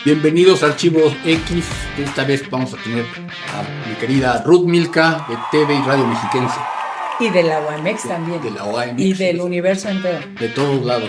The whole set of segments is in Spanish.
Bienvenidos a Archivos X. Esta vez vamos a tener a mi querida Ruth Milka de TV y Radio Mexiquense. Y de la UAMX también. De la UAMX. Y del universo entero. De todos lados.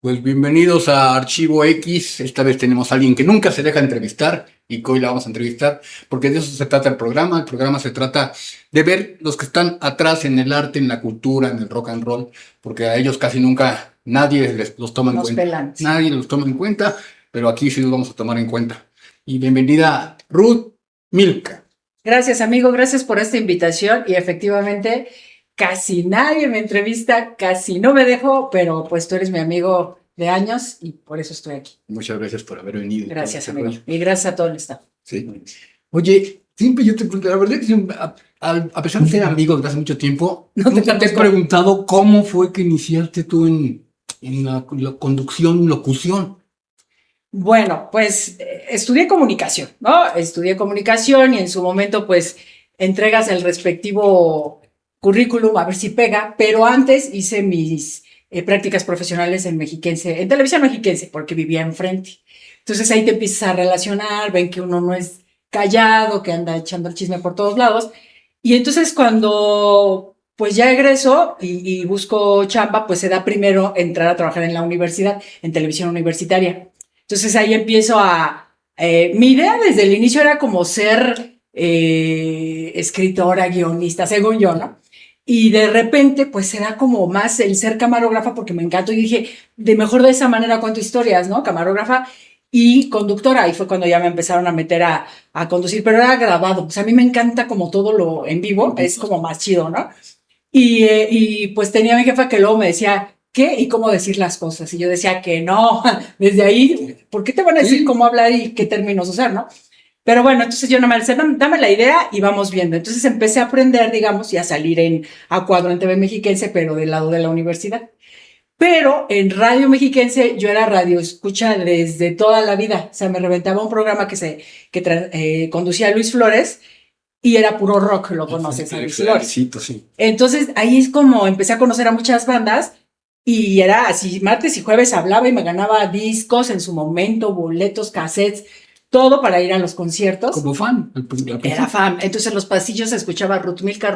Pues bienvenidos a Archivo X. Esta vez tenemos a alguien que nunca se deja entrevistar y que hoy la vamos a entrevistar porque de eso se trata el programa. El programa se trata de ver los que están atrás en el arte, en la cultura, en el rock and roll, porque a ellos casi nunca nadie los toma en cuenta. Pelan. Nadie los toma en cuenta, pero aquí sí los vamos a tomar en cuenta. Y bienvenida Ruth Milka. Gracias, amigo. Gracias por esta invitación y efectivamente casi nadie me entrevista, casi no me dejo, pero pues tú eres mi amigo de años y por eso estoy aquí. Muchas gracias por haber venido. Gracias, amigo. Y gracias a todo el staff. Sí. Oye, siempre yo te pregunto, la verdad es que a pesar de ser amigos de hace mucho tiempo, nunca te he preguntado cómo fue que iniciaste tú en la conducción, locución. Bueno, pues estudié comunicación, ¿no? Estudié comunicación y en su momento pues entregas el respectivo currículum a ver si pega, pero antes hice mis prácticas profesionales en Mexiquense, en Televisión Mexiquense, porque vivía enfrente. Entonces ahí te empiezas a relacionar, ven que uno no es callado, que anda echando el chisme por todos lados. Y entonces cuando pues ya egreso y busco chamba, pues se da primero entrar a trabajar en la universidad, en televisión universitaria. Entonces ahí empiezo mi idea desde el inicio era como ser escritora, guionista, según yo, ¿no? Y de repente, pues se da como más el ser camarógrafa porque me encantó y dije, de mejor de esa manera cuento historias, ¿no? Camarógrafa y conductora. Ahí fue cuando ya me empezaron a meter a conducir, pero era grabado. Pues a mí me encanta como todo lo en vivo, es como más chido, ¿no? Y pues tenía a mi jefa que luego me decía, ¿qué? Y cómo decir las cosas. Y yo decía que no. Desde ahí, ¿por qué te van a decir cómo hablar y qué términos usar, no? Pero bueno, entonces yo nada más decía, dame la idea y vamos viendo. Entonces empecé a aprender, digamos, y a salir a cuadro en TV Mexiquense, pero del lado de la universidad. Pero en Radio Mexiquense yo era radio escucha desde toda la vida. O sea, me reventaba un programa que conducía Luis Flores y era puro rock, lo conoces a Luis Flores. Sí. Entonces ahí es como empecé a conocer a muchas bandas y era así, martes y jueves hablaba y me ganaba discos en su momento, boletos, cassettes, todo para ir a los conciertos. Como fan. Era fan. Entonces en los pasillos se escuchaba Ruth Milka.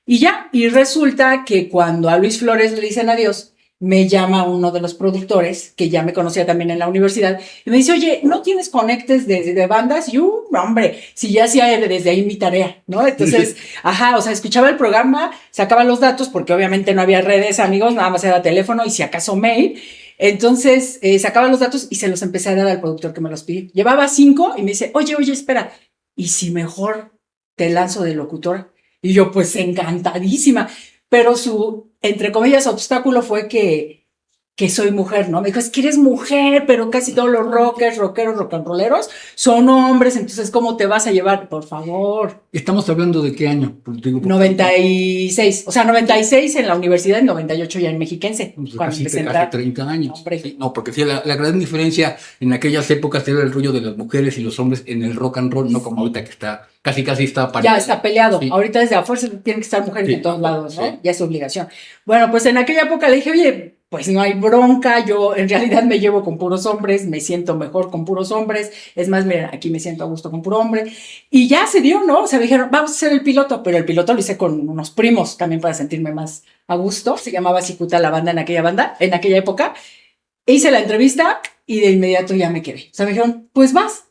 Y ya, y resulta que cuando a Luis Flores le dicen adiós, me llama uno de los productores, que ya me conocía también en la universidad, y me dice, oye, ¿no tienes conectes de bandas? Y yo, hombre, si ya hacía desde ahí mi tarea, ¿no? Entonces, o sea, escuchaba el programa, sacaba los datos, porque obviamente no había redes, amigos, nada más era teléfono y si acaso mail. Entonces, sacaba los datos y se los empecé a dar al productor que me los pidió. Llevaba 5 y me dice, oye, espera, ¿y si mejor te lanzo de locutora? Y yo, pues, encantadísima. Pero su, entre comillas, obstáculo fue que soy mujer, ¿no? Me dijo, es que eres mujer, pero casi todos los rockeros, rock and rolleros son hombres, entonces, ¿cómo te vas a llevar? Por favor. ¿Estamos hablando de qué año? 96. O sea, 96 en la universidad, en 98 ya en Mexiquense. Pues casi 30 años. Sí, no, porque sí, la gran diferencia en aquellas épocas era el rollo de las mujeres y los hombres en el rock and roll, no como ahorita que está casi está peleado. Ya está peleado. Sí. Ahorita desde a fuerza tienen que estar mujeres en todos lados, ¿no? Sí. Ya es obligación. Bueno, pues en aquella época le dije, oye, pues no hay bronca, yo en realidad me llevo con puros hombres, me siento mejor con puros hombres, es más, miren, aquí me siento a gusto con puro hombre, y ya se dio, ¿no? O sea, me dijeron, vamos a hacer el piloto, pero el piloto lo hice con unos primos, también para sentirme más a gusto, se llamaba Cicuta la banda en aquella época, hice la entrevista y de inmediato ya me quedé, o sea, me dijeron, pues vas.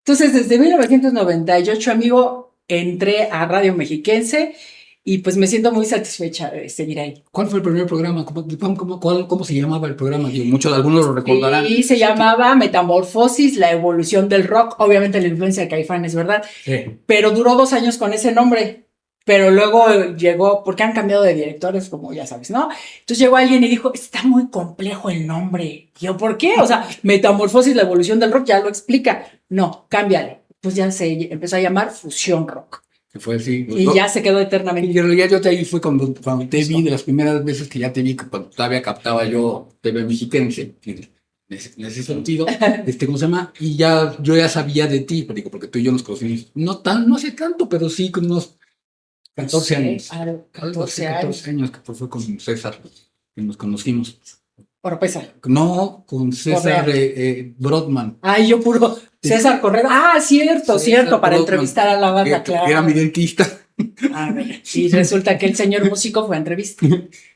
Entonces, desde 1998, amigo, entré a Radio Mexiquense, y pues me siento muy satisfecha de seguir ahí. ¿Cuál fue el primer programa? ¿Cómo se llamaba el programa? Algunos lo recordarán. Sí, se llamaba Metamorfosis, la evolución del rock. Obviamente la influencia de Caifanes, ¿verdad? Sí. Pero duró 2 años con ese nombre. Pero luego llegó, porque han cambiado de directores, como ya sabes, ¿no? Entonces llegó alguien y dijo, está muy complejo el nombre. Y yo, ¿por qué? O sea, Metamorfosis, la evolución del rock, ya lo explica. No, cámbiale. Pues ya se empezó a llamar Fusión Rock. que fue así. Y ya se quedó eternamente. Y en realidad yo te ahí fue cuando te vi, de las primeras veces que ya te vi, que cuando todavía captaba yo TV mexiquense, en ese sentido, ¿cómo se llama? Y ya, yo ya sabía de ti, pero digo, porque tú y yo nos conocimos, no hace tanto, pero sí con unos 14 años. Algo así, 14 años, que fue con César, que nos conocimos. Oropesa. No, con César Brodman. Ay, yo puro César Correa. Ah, cierto, César para Brodman, entrevistar a la banda, que claro. era mi dentista. A ver, y resulta que el señor músico fue a entrevista.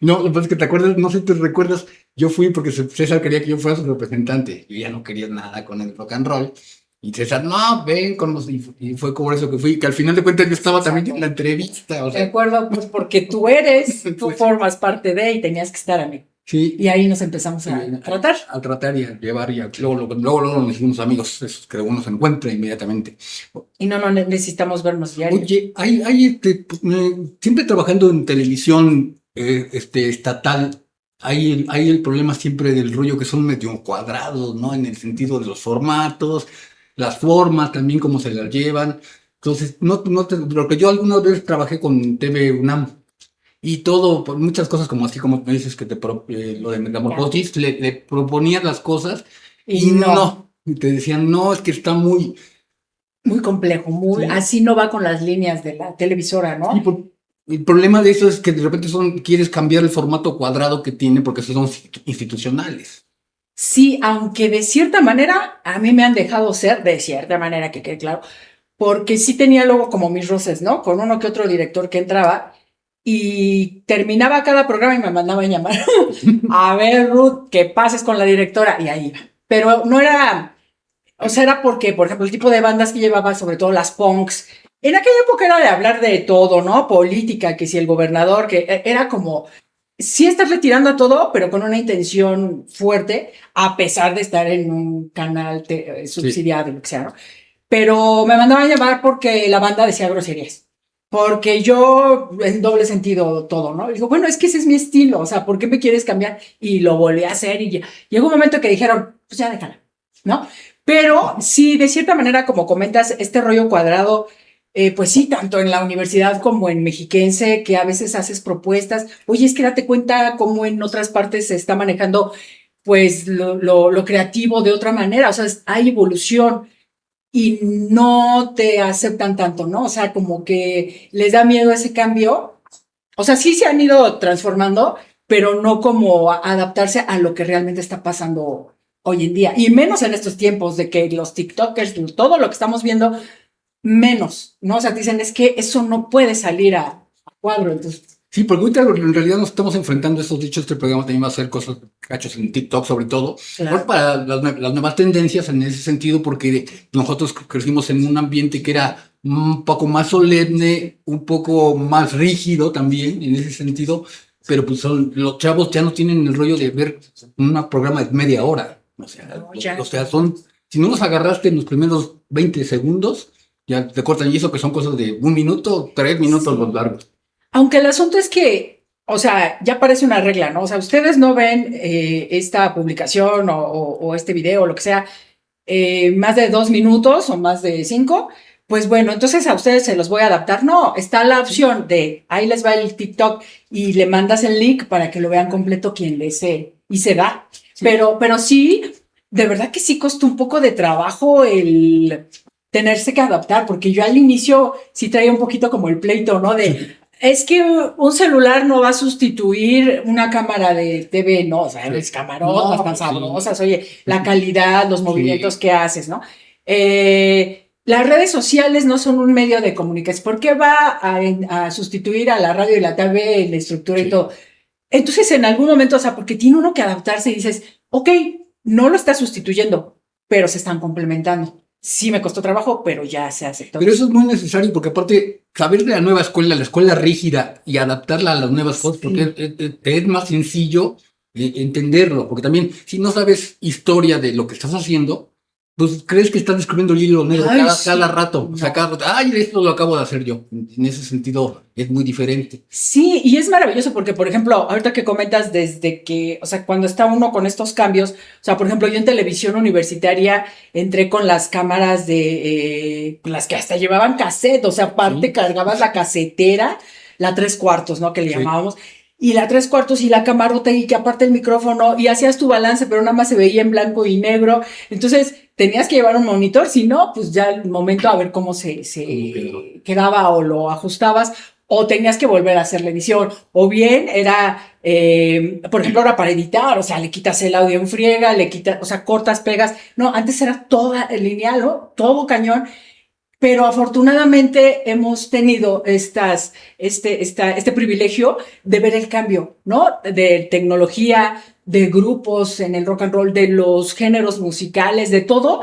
No, lo que pasa es que te acuerdas, no sé si te recuerdas, yo fui porque César quería que yo fuera su representante. Yo ya no quería nada con el rock and roll. Y César, no, ven con los... Y fue como eso que fui, que al final de cuentas yo estaba también en la entrevista. O sea, de acuerdo, pues porque tú pues, formas parte de y tenías que estar, amigo. Sí. Y ahí nos empezamos a tratar. A tratar y a llevar y luego nos hicimos amigos, esos que uno se encuentra inmediatamente. Y no necesitamos vernos diario. Oye, siempre trabajando en televisión estatal, hay el problema siempre del rollo que son medio cuadrados, ¿no? En el sentido de los formatos, las formas también, cómo se las llevan. Entonces, lo que yo alguna vez trabajé con TV UNAM y todo, por muchas cosas como así como me dices que lo de Metamorfosis, le proponías las cosas y no. Y te decían, no, es que está muy complejo, sí. Así no va con las líneas de la televisora, ¿no? Sí, el problema de eso es que de repente quieres cambiar el formato cuadrado que tiene porque son institucionales. Sí, aunque de cierta manera a mí me han dejado ser, de cierta manera, que quede claro, porque sí tenía luego como mis roces, ¿no? Con uno que otro director que entraba y terminaba cada programa y me mandaban a llamar. A ver, Ruth, que pases con la directora, y ahí iba. Pero no era... O sea, era porque, por ejemplo, el tipo de bandas que llevaba, sobre todo las punks, en aquella época era de hablar de todo, ¿no? Política, que si el gobernador, que era como, sí estarle tirando a todo, pero con una intención fuerte, a pesar de estar en un canal subsidiado, lo que sea, ¿no? Pero me mandaban a llamar porque la banda decía groserías. Porque yo, en doble sentido, todo, ¿no? Y digo, bueno, es que ese es mi estilo, o sea, ¿por qué me quieres cambiar? Y lo volví a hacer y ya. Llegó un momento que dijeron, pues ya déjala, ¿no? Pero sí, de cierta manera, como comentas, este rollo cuadrado, pues sí, tanto en la universidad como en Mexiquense, que a veces haces propuestas. Oye, es que date cuenta cómo en otras partes se está manejando, pues, lo creativo de otra manera. O sea, hay evolución y no te aceptan tanto, ¿no? O sea, como que les da miedo ese cambio. O sea, sí se han ido transformando, pero no como adaptarse a lo que realmente está pasando hoy en día, y menos en estos tiempos de que los TikTokers, todo lo que estamos viendo, menos, ¿no? O sea, dicen, es que eso no puede salir a cuadro, entonces... Sí, porque ahorita en realidad nos estamos enfrentando a estos dichos. Este programa también va a hacer cosas cachos en TikTok, sobre todo, claro, para las nuevas tendencias en ese sentido, porque nosotros crecimos en un ambiente que era un poco más solemne, un poco más rígido también, en ese sentido, pero pues los chavos ya no tienen el rollo de ver un programa de media hora. O sea, si no nos agarraste en los primeros 20 segundos, ya te cortan, y eso que son cosas de 1 minuto, 3 minutos sí, los largos. Aunque el asunto es que, o sea, ya parece una regla, ¿no? O sea, ustedes no ven esta publicación o este video o lo que sea más de 2 minutos o más de 5, pues bueno, entonces a ustedes se los voy a adaptar. No, está la opción de, ahí les va el TikTok y le mandas el link para que lo vean completo quien desee y se da. Sí. Pero sí, de verdad que sí costó un poco de trabajo el tenerse que adaptar, porque yo al inicio sí traía un poquito como el pleito, ¿no? De, es que un celular no va a sustituir una cámara de TV, ¿no? O sea, es camarotas tan sabrosas, oye, la calidad, los movimientos que haces, ¿no? Las redes sociales no son un medio de comunicación. ¿Por qué va a sustituir a la radio y la TV, la estructura y todo? Entonces, en algún momento, o sea, porque tiene uno que adaptarse y dices, ok, no lo está sustituyendo, pero se están complementando. Sí me costó trabajo, pero ya se aceptó. Pero eso es muy necesario porque aparte, saber de la nueva escuela, la escuela rígida y adaptarla a las nuevas cosas, porque es más sencillo entenderlo, porque también si no sabes historia de lo que estás haciendo, pues crees que estás descubriendo el hilo negro Ay, cada sí. rato. O sea, cada rato, ay, esto lo acabo de hacer yo. En ese sentido es muy diferente. Sí, y es maravilloso porque, por ejemplo, ahorita que comentas desde que, o sea, cuando está uno con estos cambios, o sea, por ejemplo, yo en televisión universitaria entré con las cámaras de, las que hasta llevaban cassette, o sea, aparte Sí, cargabas la casetera, la 3/4, ¿no? Que le sí. llamábamos, y la 3/4 y la camarota y que aparte el micrófono, y hacías tu balance, pero nada más se veía en blanco y negro, entonces tenías que llevar un monitor, si no, pues ya el momento a ver cómo ¿Cómo quedó? quedaba o lo ajustabas o tenías que volver a hacer la edición, o bien era, por ejemplo, ahora para editar, o sea, le quitas el audio en friega, le quitas, o sea, cortas, pegas, no, antes era toda lineal, ¿no? Todo cañón, pero afortunadamente hemos tenido este privilegio de ver el cambio, ¿no? De tecnología, de grupos en el rock and roll, de los géneros musicales, de todo,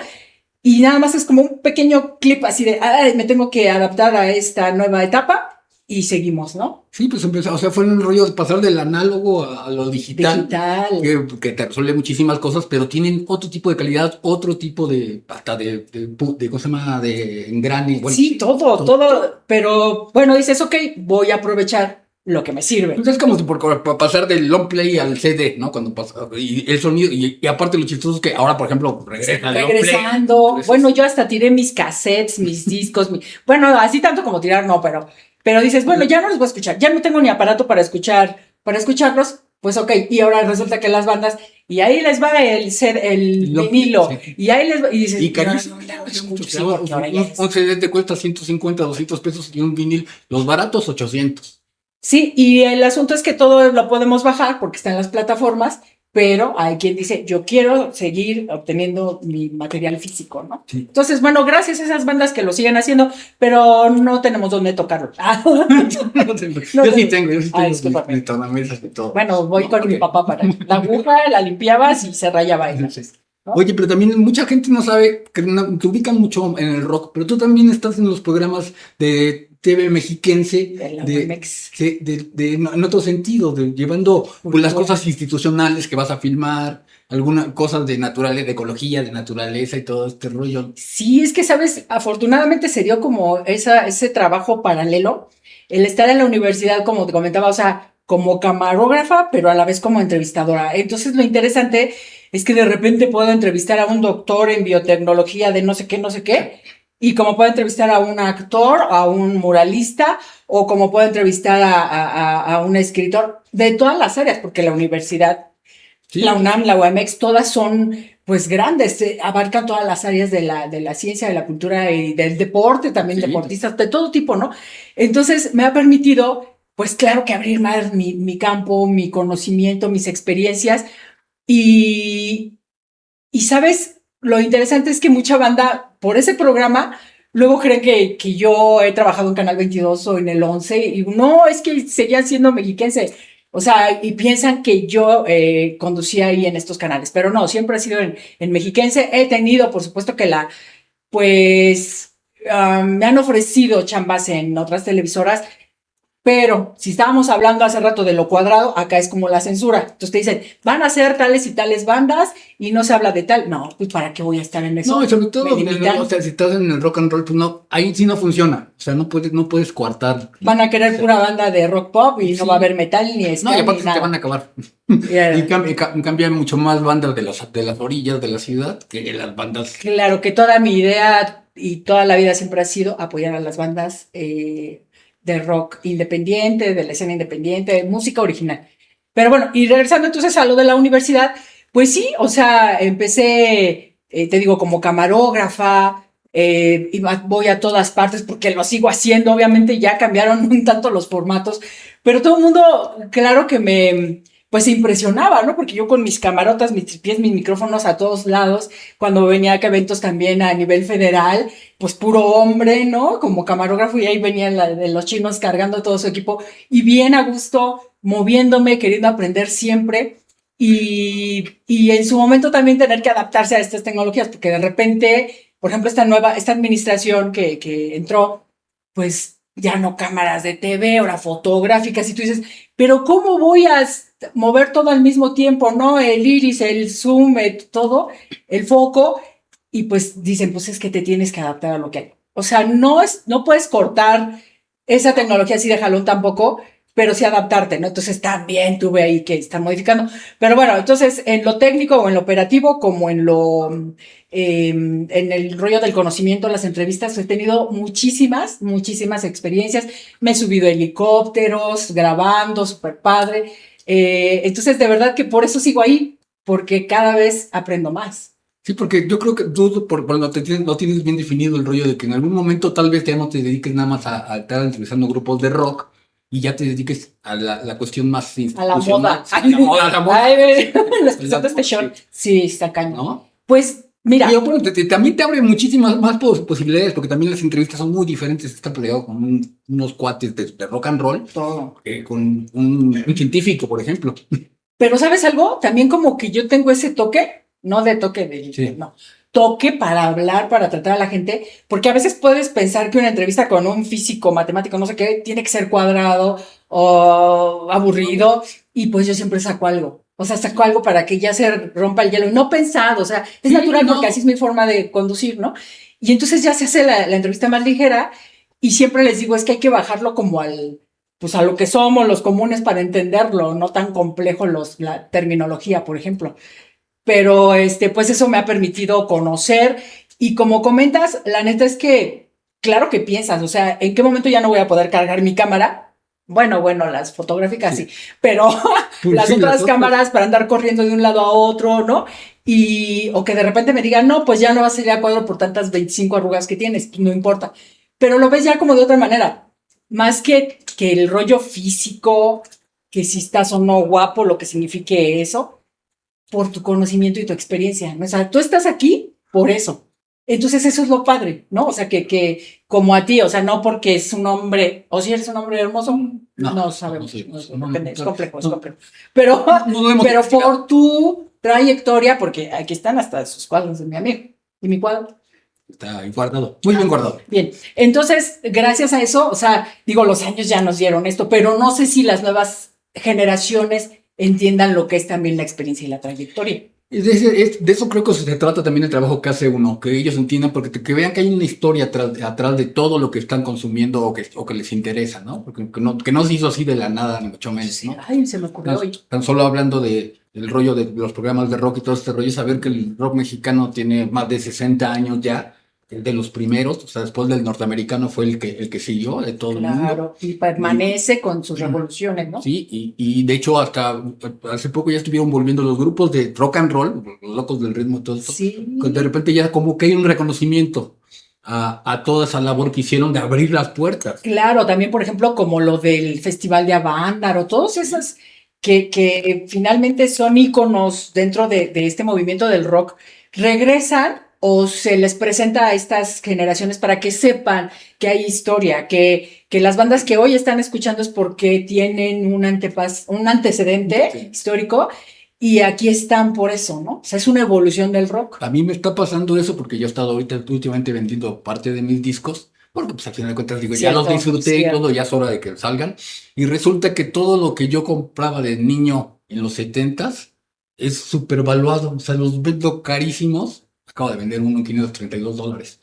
y nada más es como un pequeño clip así de, ay, me tengo que adaptar a esta nueva etapa y seguimos, ¿no? Sí, pues empezó, o sea, fue un rollo de pasar del análogo a lo digital, Digital. que te resuelve muchísimas cosas, pero tienen otro tipo de calidad, otro tipo de, hasta de ¿cómo se llama? De engrane, bueno, Sí, todo, todo. todo. Pero bueno, dices, ok, voy a aprovechar lo que me sirve. Pues es como si por pasar del long play al CD, ¿no? Cuando pasa, y el sonido, y aparte lo chistoso es que ahora, por ejemplo, regresa el long play. Regresando. Entonces, Bueno, yo hasta tiré mis cassettes, mis discos, bueno, así tanto como tirar, no, pero dices, bueno, ya no los voy a escuchar, ya no tengo ni aparato para escucharlos, pues ok, y ahora resulta que las bandas, y ahí les va el long play, vinilo, sí. y ahí les va, y dices, Y ahora carísimo, no lo hace mucho escucho, que sí, ahora porque ahora ya es. un CD te cuesta 150, 200 pesos y un vinil, los baratos 800. Sí, y el asunto es que todo lo podemos bajar porque está en las plataformas, pero hay quien dice, yo quiero seguir obteniendo mi material físico, ¿no? Sí. Entonces, bueno, gracias a esas bandas que lo siguen haciendo, pero no tenemos dónde tocarlo. No Yo sí tengo. tengo, yo sí Ay, tengo discúlpame. mis tornamesas y todo. Bueno, voy No, con mi porque, papá para la aguja, la limpiabas y se rayaba ahí, sí. ¿no? Oye, pero también mucha gente no sabe, que ubican mucho en el rock, pero tú también estás en los programas de TV mexiquense, De la de, UMX. en otro sentido, llevando pues, las Cultura. cosas institucionales que vas a filmar, algunas cosas de naturaleza, de ecología, de naturaleza y todo este rollo. Sí, es que, sabes, afortunadamente se dio como ese trabajo paralelo, el estar en la universidad, como te comentaba, o sea, como camarógrafa, pero a la vez como entrevistadora. Entonces, lo interesante es que de repente puedo entrevistar a un doctor en biotecnología de no sé qué, y como puedo entrevistar a un actor, a un muralista, o como puedo entrevistar a un escritor de todas las áreas, porque la universidad, la Sí, UNAM, la UAMX, todas son pues grandes, abarcan todas las áreas de la ciencia, de la cultura y del deporte, también sí. deportistas de todo tipo, ¿no? Entonces me ha permitido, pues claro que abrir más mi campo, mi conocimiento, mis experiencias y, y sabes, lo interesante es que mucha banda por ese programa luego creen que yo he trabajado en Canal 22 o en el 11 y no, es que seguían siendo mexiquense. O sea, y piensan que yo conducía ahí en estos canales, pero no, siempre he sido en mexiquense. He tenido, por supuesto que pues, me han ofrecido chambas en otras televisoras, pero si estábamos hablando hace rato de lo cuadrado, acá es como la censura. Entonces te dicen, van a ser tales y tales bandas y no se habla de tal. No, pues ¿para qué voy a estar en No, y eso? sobre Me todo, o limitan. sea, si estás en el rock and roll, pues no, ahí sí no funciona. O sea, no puedes coartar. Van a querer pura banda de rock pop y no va a Sí. haber metal ni No, y ska ni aparte se te van a nada. acabar. Yeah. En cambio hay mucho más bandas de las orillas de la ciudad que las bandas. Claro que toda mi idea y toda la vida siempre ha sido apoyar a las bandas de rock independiente, de la escena independiente, de música original. Pero bueno, y regresando entonces a lo de la universidad, pues sí, o sea, empecé, te digo, como camarógrafa, voy a todas partes porque lo sigo haciendo, obviamente ya cambiaron un tanto los formatos, pero todo el mundo, claro que pues se impresionaba, ¿no? Porque yo con mis camarotas, mis tripiés, mis micrófonos a todos lados, cuando venía a eventos también a nivel federal, pues puro hombre, ¿no? Como camarógrafo y ahí venían de los chinos cargando todo su equipo y bien a gusto, moviéndome, queriendo aprender siempre y en su momento también tener que adaptarse a estas tecnologías, porque de repente, por ejemplo, esta administración que entró, pues ya no cámaras de TV, ahora fotográficas, y tú dices, pero ¿cómo voy a mover todo al mismo tiempo, no? El iris, el zoom, todo, el foco, y pues dicen, pues es que te tienes que adaptar a lo que hay. O sea, no puedes cortar esa tecnología así de jalón tampoco, pero sí adaptarte, ¿no? Entonces también tuve ahí que estar modificando. Pero bueno, entonces en lo técnico o en lo operativo, como en el rollo del conocimiento, las entrevistas, he tenido muchísimas experiencias. Me he subido a helicópteros, grabando, súper padre. Entonces, de verdad que por eso sigo ahí, porque cada vez aprendo más. Sí, porque yo creo que tú lo tienes bien definido el rollo de que en algún momento tal vez ya no te dediques nada más a estar entrevistando grupos de rock y ya te dediques a la cuestión más A la moda. institucional. Sí, a la moda. Ay, la expresión de este short. Sí, está cañón. ¿No? Pues, mira. Y bueno, también te abre muchísimas más posibilidades, porque también las entrevistas son muy diferentes. Está peleado con unos cuates de rock and roll, Todo. con un científico, por ejemplo. Pero ¿sabes algo? También como que yo tengo ese toque, no de toque de, Sí. no, toque para hablar, para tratar a la gente, porque a veces puedes pensar que una entrevista con un físico, matemático, no sé qué, tiene que ser cuadrado o aburrido, y pues yo siempre saco algo. O sea, saco algo para que ya se rompa el hielo, y no pensado, o sea, es Sí, natural no. porque así es mi forma de conducir, ¿no? Y entonces ya se hace la entrevista más ligera, y siempre les digo, es que hay que bajarlo como pues a lo que somos los comunes para entenderlo, no tan complejo la terminología, por ejemplo. Pero pues eso me ha permitido conocer y como comentas, la neta es que, claro que piensas, o sea, ¿en qué momento ya no voy a poder cargar mi cámara? Bueno, las fotográficas sí, pero Pues las sí, otras cámaras para andar corriendo de un lado a otro, ¿no? O que de repente me digan, no, pues ya no va a salir a cuadro por tantas 25 arrugas que tienes, pues no importa. Pero lo ves ya como de otra manera, más que el rollo físico, que si estás o no guapo, lo que signifique eso, por tu conocimiento y tu experiencia, ¿no? O sea, tú estás aquí por eso. Entonces eso es lo padre, ¿no? O sea, que como a ti, o sea, no porque es un hombre, o si eres un hombre hermoso, no sabemos, depende, es complejo. Pero, pero por tu trayectoria, porque aquí están hasta sus cuadros de mi amigo y mi cuadro. Está guardado, muy bien guardado. Bien, entonces, gracias a eso, o sea, digo, los años ya nos dieron esto, pero no sé si las nuevas generaciones entiendan lo que es también la experiencia y la trayectoria. De eso creo que se trata también el trabajo que hace uno, que ellos entiendan, porque que vean que hay una historia atrás de todo lo que están consumiendo o que les interesa, ¿no? Porque que no se hizo así de la nada, ni mucho menos, ¿no? Ay, se me ocurrió hoy. Tan solo hablando del rollo de los programas de rock y todo este rollo, saber que el rock mexicano tiene más de 60 años ya, de los primeros, o sea, después del norteamericano fue el que siguió de todo el mundo. Claro, y permanece con sus revoluciones, ¿no? Sí, y de hecho hasta hace poco ya estuvieron volviendo los grupos de rock and roll, los locos del ritmo y todo esto, Sí. que de repente ya como que hay un reconocimiento a toda esa labor que hicieron de abrir las puertas. Claro, también, por ejemplo, como lo del Festival de Avándaro, todos esas que finalmente son íconos dentro de este movimiento del rock, regresan o se les presenta a estas generaciones para que sepan que hay historia, que las bandas que hoy están escuchando es porque tienen un antecedente Sí. histórico y aquí están por eso, ¿no? O sea, es una evolución del rock. A mí me está pasando eso porque yo he estado últimamente vendiendo parte de mis discos, porque pues al final de cuentas digo, ya los disfruté y todo, ya es hora de que salgan. Y resulta que todo lo que yo compraba de niño en los 70s es súper valuado, o sea, los vendo carísimos. Acabo de vender uno en $532.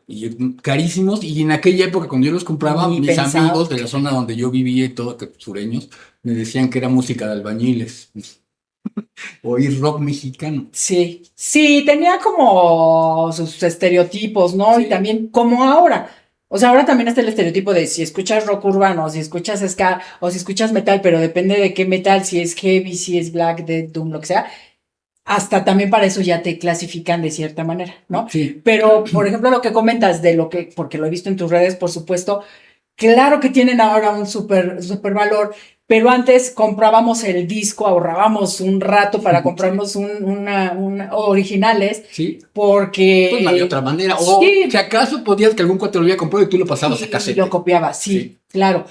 Y carísimos, y en aquella época cuando yo los compraba, Ni mis pensado. amigos de la zona donde yo vivía y todo, que sureños, me decían que era música de albañiles, oír rock mexicano. Sí, sí, tenía como sus estereotipos, ¿no? Sí. Y también como ahora. O sea, ahora también está el estereotipo de si escuchas rock urbano, o si escuchas ska, o si escuchas metal, pero depende de qué metal, si es heavy, si es black, death, doom, lo que sea. Hasta también para eso ya te clasifican de cierta manera, ¿no? Sí. Pero, por ejemplo, lo que comentas de lo que, porque lo he visto en tus redes, por supuesto, claro que tienen ahora un súper valor, pero antes comprábamos el disco, ahorrábamos un rato para comprarnos originales, Sí. porque... Pues no había otra manera. O Sí. si acaso podías que algún cuate lo había comprado y tú lo pasabas a cassette. Y lo copiabas, sí, Sí. claro.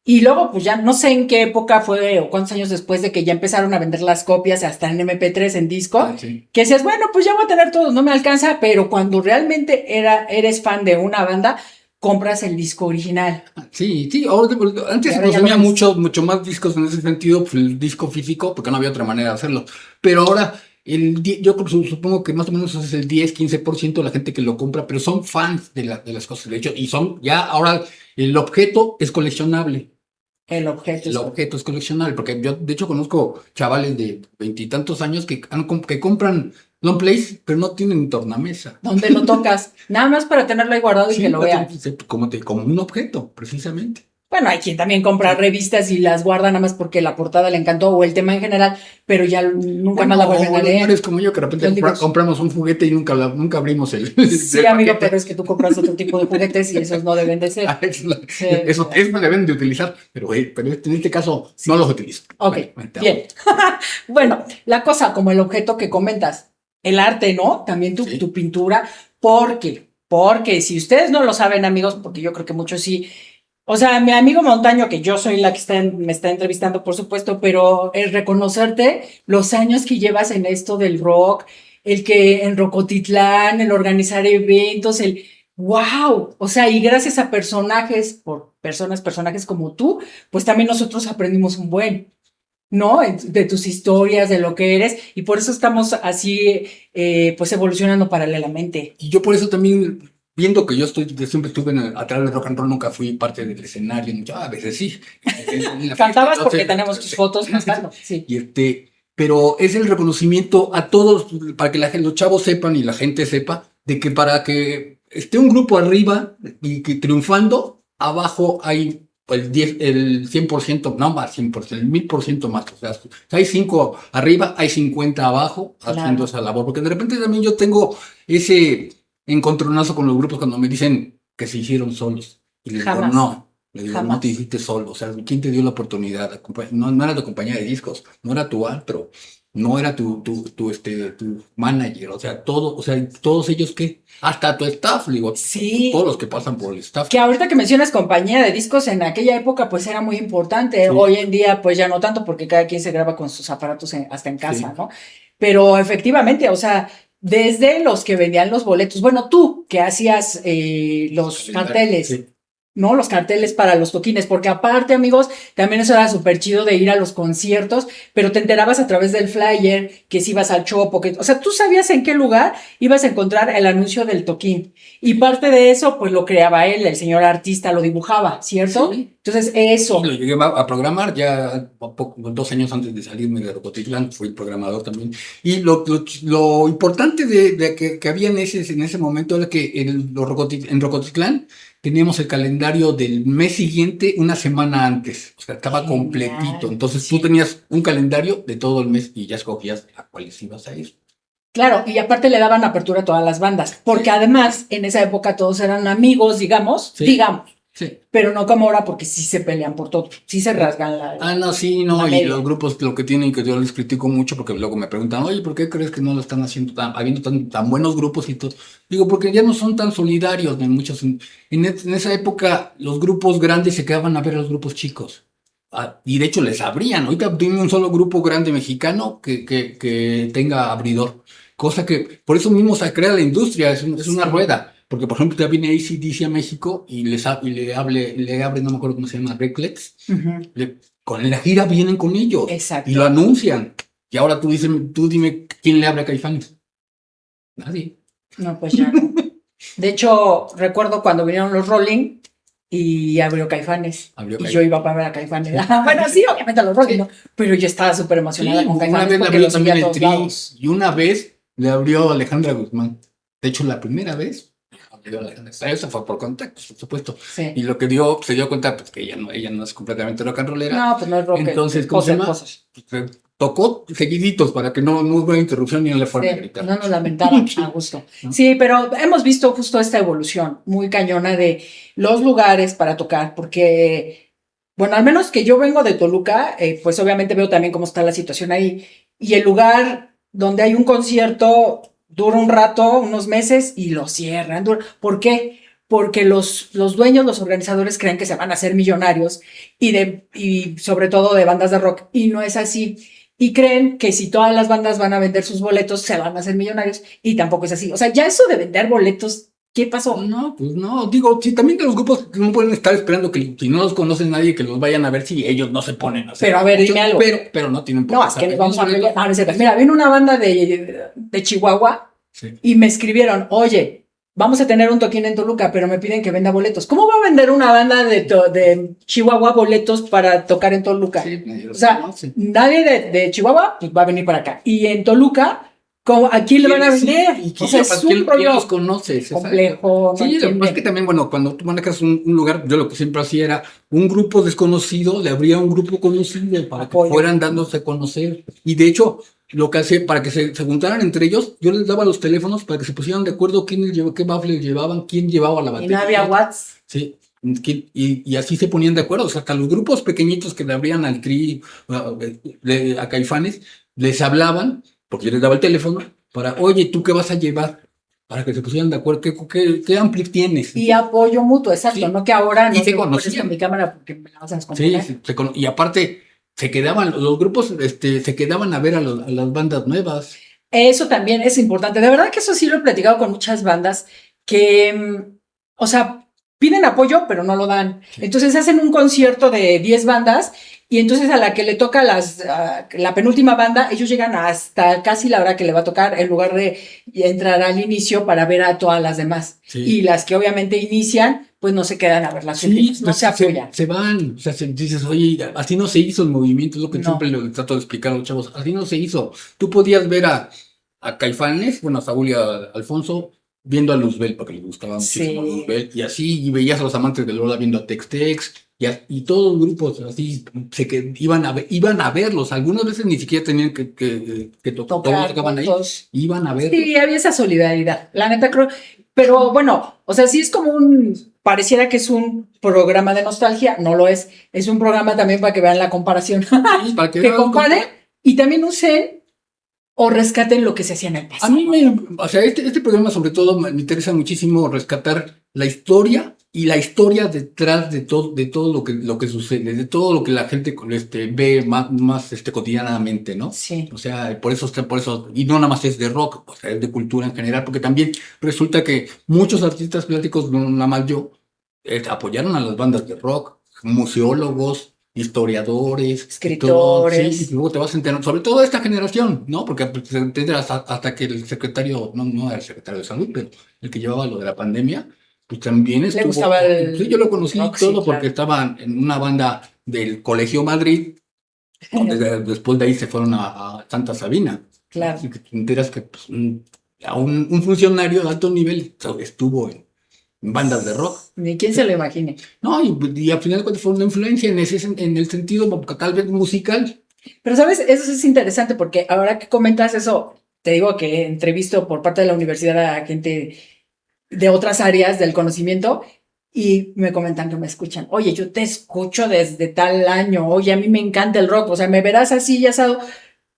Y luego, pues ya no sé en qué época fue o cuántos años después de que ya empezaron a vender las copias hasta en MP3, en disco, Ah, sí. que decías, bueno, pues ya voy a tener todos, no me alcanza, pero cuando realmente eres fan de una banda, compras el disco original. Sí, sí. Antes Y se ahora ya consumía lo ves. mucho más discos en ese sentido, pues el disco físico, porque no había otra manera de hacerlo. Pero ahora Yo supongo que más o menos es el 10-15% de la gente que lo compra, pero son fans de las cosas. De hecho, y son ya ahora el objeto es coleccionable. El objeto. El objeto es coleccionable, porque yo de hecho conozco chavales de veintitantos años que compran long plays, pero no tienen tornamesa. ¿Dónde lo tocas? Nada más para tenerlo ahí guardado y Sí, que lo vean. como un objeto, precisamente. Bueno, hay quien también compra revistas y las guarda nada más porque la portada le encantó o el tema en general, pero ya nunca más la vuelven a Los leer. señores como yo que de repente compramos un juguete y nunca abrimos el Sí, amigo, pero es que tú compras otro tipo de juguetes y esos no deben de ser. Eso deben de utilizar, pero en este caso no los utilizo. Ok, bien. Bueno, la cosa como el objeto que comentas, el arte, ¿no? También tu pintura, porque si ustedes no lo saben, amigos, porque yo creo que muchos sí. O sea, mi amigo Montaño, que yo soy la que me está entrevistando, por supuesto, pero el reconocerte los años que llevas en esto del rock, el que en Rocotitlán, el organizar eventos, el wow, o sea, y gracias a personajes como tú, pues también nosotros aprendimos un buen, ¿no? De tus historias, de lo que eres, y por eso estamos así, pues evolucionando paralelamente. Y yo por eso también, viendo que yo siempre estuve atrás del rock and roll, nunca fui parte del escenario, a veces sí. Cantabas porque tenemos tus fotos cantando, sí. Pero es el reconocimiento a todos, para que los chavos sepan y la gente sepa, de que para que esté un grupo arriba y que triunfando, abajo hay el 100%, no más 100%, el 1000% más. O sea, si hay 5 arriba, hay 50 abajo haciendo esa labor. Porque de repente también yo tengo ese encontronazo con los grupos cuando me dicen que se hicieron solos. Y les digo, no. Le digo, no te hiciste solo. O sea, ¿quién te dio la oportunidad? No era tu compañía de discos, no era tu pero no era tu manager. O sea, todos ellos que, hasta tu staff, digo, sí, todos los que pasan por el staff. Que ahorita que mencionas compañía de discos, en aquella época pues era muy importante. Sí. Hoy en día pues ya no tanto porque cada quien se graba con sus aparatos hasta en casa, sí. ¿No? Pero efectivamente, o sea, desde los que vendían los boletos, bueno, tú que hacías los carteles. Sí. ¿No? Los carteles para los toquines, porque aparte, amigos, también eso era súper chido de ir a los conciertos, pero te enterabas a través del flyer que si ibas al Chopo, o sea, tú sabías en qué lugar ibas a encontrar el anuncio del toquín, y parte de eso, pues lo creaba él, el señor artista lo dibujaba, ¿cierto? Sí. Entonces, eso. Sí, lo llegué a programar ya 2 años antes de salirme de Rocotitlán, fui el programador también, y lo importante de que había en ese momento era que en Rocotitlán teníamos el calendario del mes siguiente una semana antes, o sea, estaba completito. Entonces tú tenías un calendario de todo el mes y ya escogías a cuáles ibas a ir. Claro, y aparte le daban apertura a todas las bandas, porque además en esa época todos eran amigos, digamos, sí. Pero no como ahora porque sí se pelean por todo, sí se rasgan y los grupos lo que tienen, que yo les critico mucho porque luego me preguntan, oye, ¿por qué crees que no lo están haciendo habiendo tan buenos grupos y todo? Digo, porque ya no son tan solidarios en muchos. En esa época los grupos grandes se quedaban a ver a los grupos chicos. Y de hecho les abrían. Ahorita tiene un solo grupo grande mexicano que tenga abridor. Cosa que por eso mismo se crea la industria, es una rueda. Porque, por ejemplo, ya viene AC/DC a México y le abre, no me acuerdo cómo se llama, Reclex. Con la gira vienen con ellos. Exacto. Y lo anuncian. Y ahora tú dime quién le abre a Caifanes. Nadie. No, pues ya no. De hecho, recuerdo cuando vinieron los Rolling y abrió Caifanes. Yo iba para ver a Caifanes. Bueno, sí, obviamente a los Rolling, ¿no? Pero yo estaba súper emocionada con Caifanes. Una vez le abrió también el Tri. Y una vez le abrió Alejandra Guzmán. De hecho, la primera vez. Eso fue por contacto, por supuesto. Sí. Y lo que se dio cuenta, pues que ella no es completamente rock and rollera. No, pues no es rock. Entonces, ¿cómo se llama? Tocó seguiditos para que no hubiera interrupción ni en la forma de gritar. No nos lamentaba a gusto. ¿No? Sí, pero hemos visto justo esta evolución muy cañona de los lugares para tocar, porque, bueno, al menos que yo vengo de Toluca, pues obviamente veo también cómo está la situación ahí. Y el lugar donde hay un concierto dura un rato, unos meses, y lo cierran. ¿Por qué? Porque los dueños, los organizadores creen que se van a hacer millonarios y sobre todo de bandas de rock, y no es así. Y creen que si todas las bandas van a vender sus boletos, se van a hacer millonarios, y tampoco es así. O sea, ya eso de vender boletos ¿Qué pasó? No, pues no, digo, sí, también que los grupos no pueden estar esperando que si no los conoce nadie, que los vayan a ver si ellos no se ponen a hacer. Pero a ver, dime algo. Pero no tienen por No, qué es que saber. nos vamos a pelear. No, no es cierto. Mira, vino una banda de Chihuahua Sí. y me escribieron, oye, vamos a tener un toquín en Toluca, pero me piden que venda boletos. ¿Cómo va a vender una banda de Chihuahua boletos para tocar en Toluca? Sí, nadie O los sea, conoce. nadie de Chihuahua pues, va a venir para acá. Y en Toluca, ¿a quién le van a vender? Y O sea, es un ¿quién rollo los conoce? complejo. No Sí, lo que entiende. pasa es que también, bueno, cuando tú manejas un lugar, yo lo que siempre hacía era un grupo desconocido, le abría un grupo conocido para que Apoyo. fueran dándose a conocer. Y de hecho, lo que hacía para que se juntaran entre ellos, yo les daba los teléfonos para que se pusieran de acuerdo qué baffles llevaban, quién llevaba la Y batería. no había WhatsApp. Sí, y así se ponían de acuerdo. O sea, hasta los grupos pequeñitos que le abrían al Tri, a Caifanes, les hablaban, porque yo les daba el teléfono, para, oye, ¿tú qué vas a llevar? Para que se pusieran de acuerdo, ¿qué ampli tienes? Y apoyo mutuo, exacto. Sí. No que ahora Y no se te conocían. con mi cámara porque me la vas a Sí, descomponer. y aparte, se quedaban, los grupos se quedaban a ver a las bandas nuevas. Eso también es importante. De verdad que eso sí lo he platicado con muchas bandas que, o sea, piden apoyo, pero no lo dan. Sí. Entonces hacen un concierto de 10 bandas y entonces a la que le toca la penúltima banda, ellos llegan hasta casi la hora que le va a tocar en lugar de entrar al inicio para ver a todas las demás. Sí. Y las que obviamente inician, pues no se quedan a ver las últimas, no pues, se apoyan. se van, o sea, dices, oye, así no se hizo el movimiento, es lo que No. siempre le trato de explicar a los chavos, así no se hizo. Tú podías ver a Caifanes, bueno, a Saúl y a Alfonso, viendo a Luzbel, porque les gustaba muchísimo Sí. Luzbel, y así, y veías a los amantes de Lola viendo a Tex-Tex, y todos los grupos así, iban a verlos, algunas veces ni siquiera tenían que tocar, todos tocaban ahí, juntos. iban a verlos. Sí, había esa solidaridad. La neta creo. Pero bueno, o sea, sí es como pareciera que es un programa de nostalgia, no lo es. Es un programa también para que vean la comparación. Sí, para que Que vean comparen y también usen o rescaten lo que se hacía en el A pasado. mí o sea, este programa sobre todo me interesa muchísimo rescatar la historia y la historia detrás de todo lo que sucede, de todo lo que la gente ve más cotidianamente, ¿no? Sí. O sea, por eso, y no nada más es de rock, o sea, es de cultura en general, porque también resulta que muchos artistas plásticos, no nada más yo, apoyaron a las bandas de rock, museólogos, historiadores, Escritores. sí, y luego te vas enterando, sobre todo esta generación, ¿no? Porque pues, se entera hasta que el secretario, no era el secretario de salud, pero el que llevaba lo de la pandemia, pues también Le estuvo. gustaba el Sí, yo lo conocí rock, todo sí, porque claro. estaba en una banda del Colegio Madrid, donde después de ahí se fueron a Santa Sabina. Claro. Así que te enteras que pues, un funcionario de alto nivel estuvo en bandas de rock. Ni quién se lo imagine. No, y al final de cuentas fue una influencia en el sentido tal vez musical. Pero, ¿sabes? Eso es interesante porque ahora que comentas eso, te digo que entrevisto por parte de la universidad a gente de otras áreas del conocimiento y me comentan que me escuchan. Oye, yo te escucho desde tal año. Oye, a mí me encanta el rock. O sea, me verás así y asado.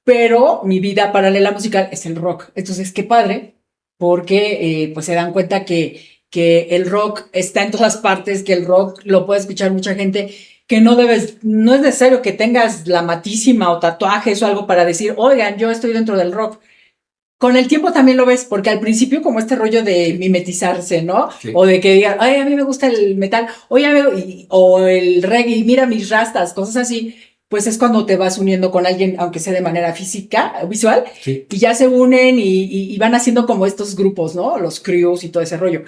Pero mi vida paralela musical es el rock. Entonces, qué padre, porque pues se dan cuenta que el rock está en todas partes, que el rock lo puede escuchar mucha gente, que no es necesario que tengas la matísima o tatuajes o algo para decir, oigan, yo estoy dentro del rock. Con el tiempo también lo ves, porque al principio como este rollo de mimetizarse, ¿no? Sí. O de que digan, ay, a mí me gusta el metal, oye, o el reggae, mira mis rastas, cosas así, pues es cuando te vas uniendo con alguien, aunque sea de manera física, visual, Sí. y ya se unen y van haciendo como estos grupos, ¿no? Los crews y todo ese rollo.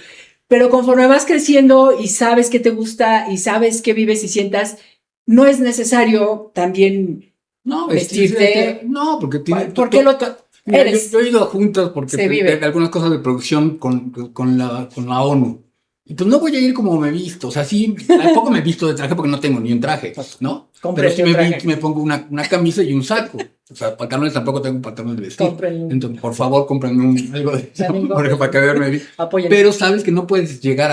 Pero conforme vas creciendo y sabes qué te gusta y sabes qué vives y sientas, no es necesario también No, vestirte. no, porque tiene. ¿Por qué lo Mira, eres? yo he ido a juntas porque Se vive. algunas cosas de producción con la ONU. Y pues no voy a ir como me he visto. O sea, sí, tampoco me he visto de traje porque no tengo ni un traje, ¿no? Cómprate Pero sí un traje. me pongo una camisa y un saco. O sea, pantalones tampoco tengo pantalones de vestir. Cómprenlo. Entonces, por favor, cómprenme algo de eso, También para que verme bien. Apoyen. Pero sabes que no puedes llegar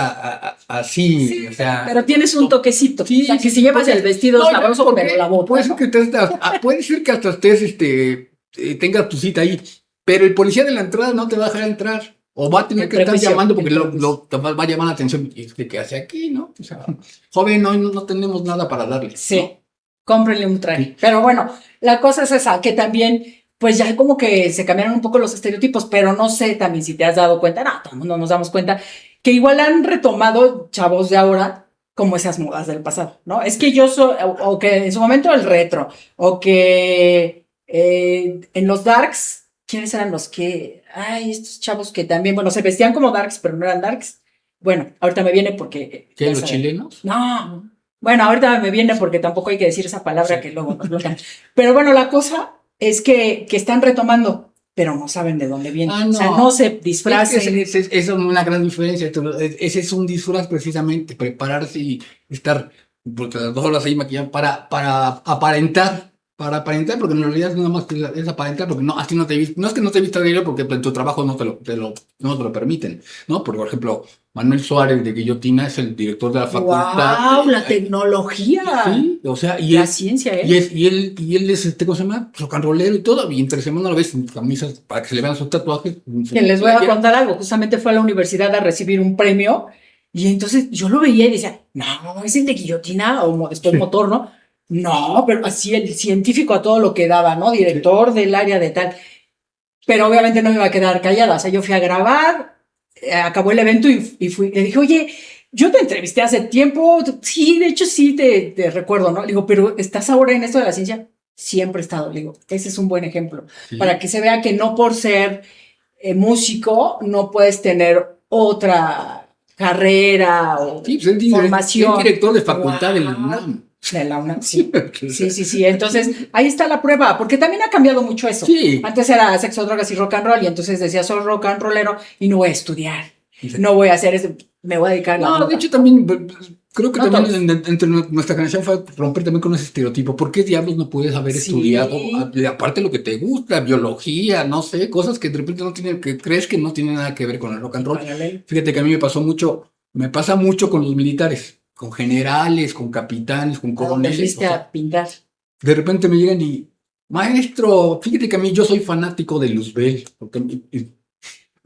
así, Sí, o sea. pero tienes un toquecito. Sí, o sea, que sí, si llevas porque- el vestido no, sabroso, porque pero la bota, puede ser ¿no? que puede ser que hasta estés, tengas tu cita ahí, pero el policía de la entrada no te va a dejar entrar. O va a tener que estar Prejuicio, llamando porque prejuicio. te va a llamar la atención. ¿Y qué hace aquí, no? O sea, joven, no tenemos nada para darle. Sí, ¿no? cómprenle un traje. Sí. Pero bueno, la cosa es esa, que también, pues ya como que se cambiaron un poco los estereotipos, pero no sé también si te has dado cuenta, no, todo el mundo nos damos cuenta, que igual han retomado chavos de ahora como esas modas del pasado, ¿no? Es que yo soy, o que en su momento el retro, o que en los darks, ¿quiénes eran los que? Ay, estos chavos que también, bueno, se vestían como darks, pero no eran darks. Bueno, ahorita me viene porque... ¿Qué, los chilenos? No, bueno, ahorita me viene porque tampoco hay que decir esa palabra que luego nos bloquean. Pero bueno, la cosa es que están retomando, pero no saben de dónde viene. No. O sea, no se disfracen. Esa es una gran diferencia. Ese es un disfraz precisamente, prepararse y estar, porque las 2 horas ahí maquillando para aparentar. Para aparentar, porque en realidad nada más es aparentar, porque no, así no te viste, no es que no te vistas diario, porque en tu trabajo no te lo permiten, ¿no? Por ejemplo, Manuel Suárez de Guillotina es el director de la facultad. ¡Wow! La tecnología. Sí, o sea, la ciencia, ¿eh? Y él es, ¿cómo se llama? Rock and rollero y todo, y entre semana lo ves en camisas para que se le vean sus tatuajes. Que les voy a contar algo, justamente fue a la universidad a recibir un premio, y entonces yo lo veía y decía, no, es el de Guillotina, o después Motor, ¿no? No, pero así el científico a todo lo que daba, ¿no? Director del área de tal. Pero obviamente no me iba a quedar callada. O sea, yo fui a grabar, acabó el evento y fui. Le dije, oye, yo te entrevisté hace tiempo. Sí, de hecho sí te recuerdo, ¿no? Le digo, pero ¿estás ahora en esto de la ciencia? Siempre he estado. Le digo, ese es un buen ejemplo. Sí. Para que se vea que no por ser músico no puedes tener otra carrera o sí, pues formación. Es director de facultad de la UNAM. De la UNAM, sí. Sí. Entonces, ahí está la prueba, porque también ha cambiado mucho eso. Sí. Antes era sexo, drogas y rock and roll, y entonces decía, soy rock and rollero y no voy a estudiar. No voy a hacer eso, me voy a dedicar a la No, de hecho también, creo que también entre nuestra generación fue romper también con ese estereotipo. ¿Por qué diablos no puedes haber estudiado, aparte lo que te gusta, biología, no sé, cosas que de repente no tienen, que crees que no tienen nada que ver con el rock and roll? Fíjate que a mí me pasa mucho con los militares. Con generales, con capitanes, con coroneles. Fuiste a pintar. De repente me llegan y, maestro, fíjate que a mí yo soy fanático de Luzbel.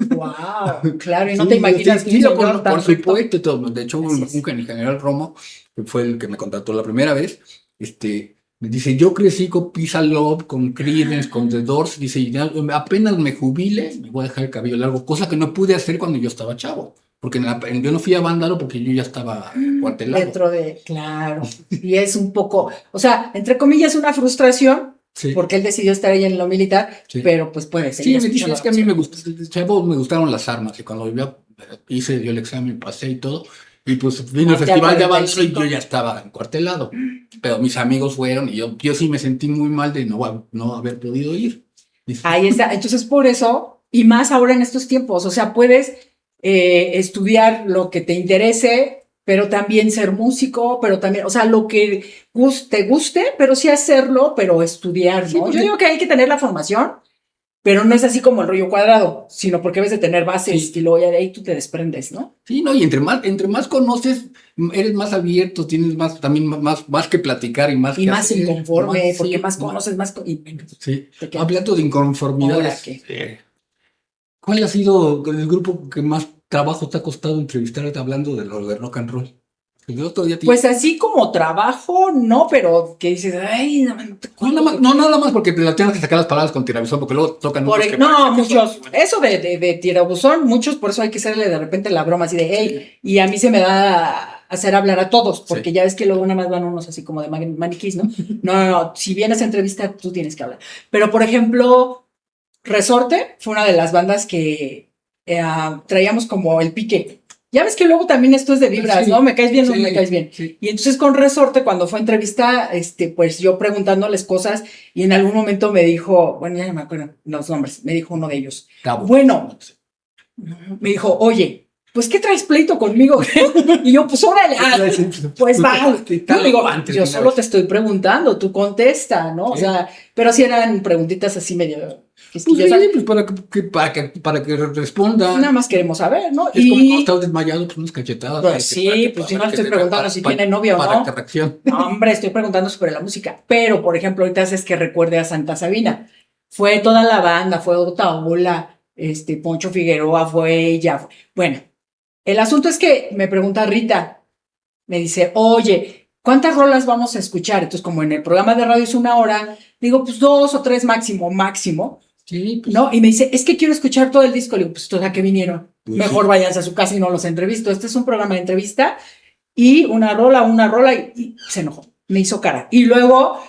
Wow, claro, y no te imaginas que por supuesto, todo. De hecho, un general Romo, que fue el que me contrató la primera vez, me dice, yo crecí con Peace and Love, con Creedence, con The Doors, dice, y apenas me jubile, me voy a dejar el cabello largo, cosa que no pude hacer cuando yo estaba chavo. Porque yo no fui a Vándalo porque yo ya estaba cuartelado. Dentro de, claro. Y es un poco, o sea, entre comillas, una frustración, porque él decidió estar ahí en lo militar, pero pues puede ser. Sí, me dice, es que a mí me gustaron las armas, y cuando yo hice el examen, pasé y todo, y pues vino el festival de Vándalo y yo ya estaba encuartelado. Pero mis amigos fueron y yo sí me sentí muy mal de no haber podido ir. Ahí está, entonces por eso, y más ahora en estos tiempos, o sea, puedes estudiar lo que te interese, pero también ser músico, pero también, o sea, lo que te guste, pero sí hacerlo, pero estudiar, ¿no? Sí, yo digo que hay que tener la formación, pero no es así como el rollo cuadrado, sino porque debes de tener bases y luego ya de ahí tú te desprendes, ¿no? Sí, no, y entre más conoces, eres más abierto, tienes también más que platicar y más que más hacer, inconforme, porque más conoces, más... Sí, hablando de inconformidades. ¿Cuál ha sido el grupo que más trabajo te ha costado entrevistar hablando de los de rock and roll? Pues así como trabajo, no, pero que dices, ay, no, nada más porque te la tienes que sacar las palabras con tirabuzón, porque luego tocan muchos. Eso de tirabuzón, muchos, por eso hay que hacerle de repente la broma así de, hey, y a mí se me da hacer hablar a todos, porque ya ves que luego nada más van unos así como de maniquís, ¿no? No, si vienes a entrevista, tú tienes que hablar. Pero, por ejemplo, Resorte fue una de las bandas que traíamos como el pique. Ya ves que luego también esto es de vibras, ¿no? Me caes bien o no me caes bien. Sí. Y entonces con Resorte, cuando fue a entrevista, pues yo preguntándoles cosas, y en algún momento me dijo, bueno, ya no me acuerdo los nombres, me dijo uno de ellos. Bueno, me dijo, oye, pues ¿qué traes pleito conmigo? Y yo, pues órale, pues va. Yo digo, yo solo te estoy preguntando, tú contesta, ¿no? O sea, pero sí eran preguntitas así medio... Pues para que responda. Nada más queremos saber, ¿no? Es como cuando estás desmayado, pues unas cachetadas. Pues sí, pues si no estoy preguntando si tiene novia o no. Para que reaccione. No, hombre, estoy preguntando sobre la música. Pero, por ejemplo, ahorita haces que recuerde a Santa Sabina. Fue toda la banda, fue Otaola, Poncho Figueroa, fue ella. Bueno, el asunto es que me pregunta Rita, me dice, oye, ¿cuántas rolas vamos a escuchar? Entonces, como en el programa de radio es 1 hora, digo, pues 2 o 3 máximo. Sí, pues. ¿No? Y me dice, es que quiero escuchar todo el disco. Le digo, pues, ¿a qué vinieron? Pues Mejor sí. váyanse a su casa y no los entrevisto. Este es un programa de entrevista y una rola y se enojó. Me hizo cara. Y luego,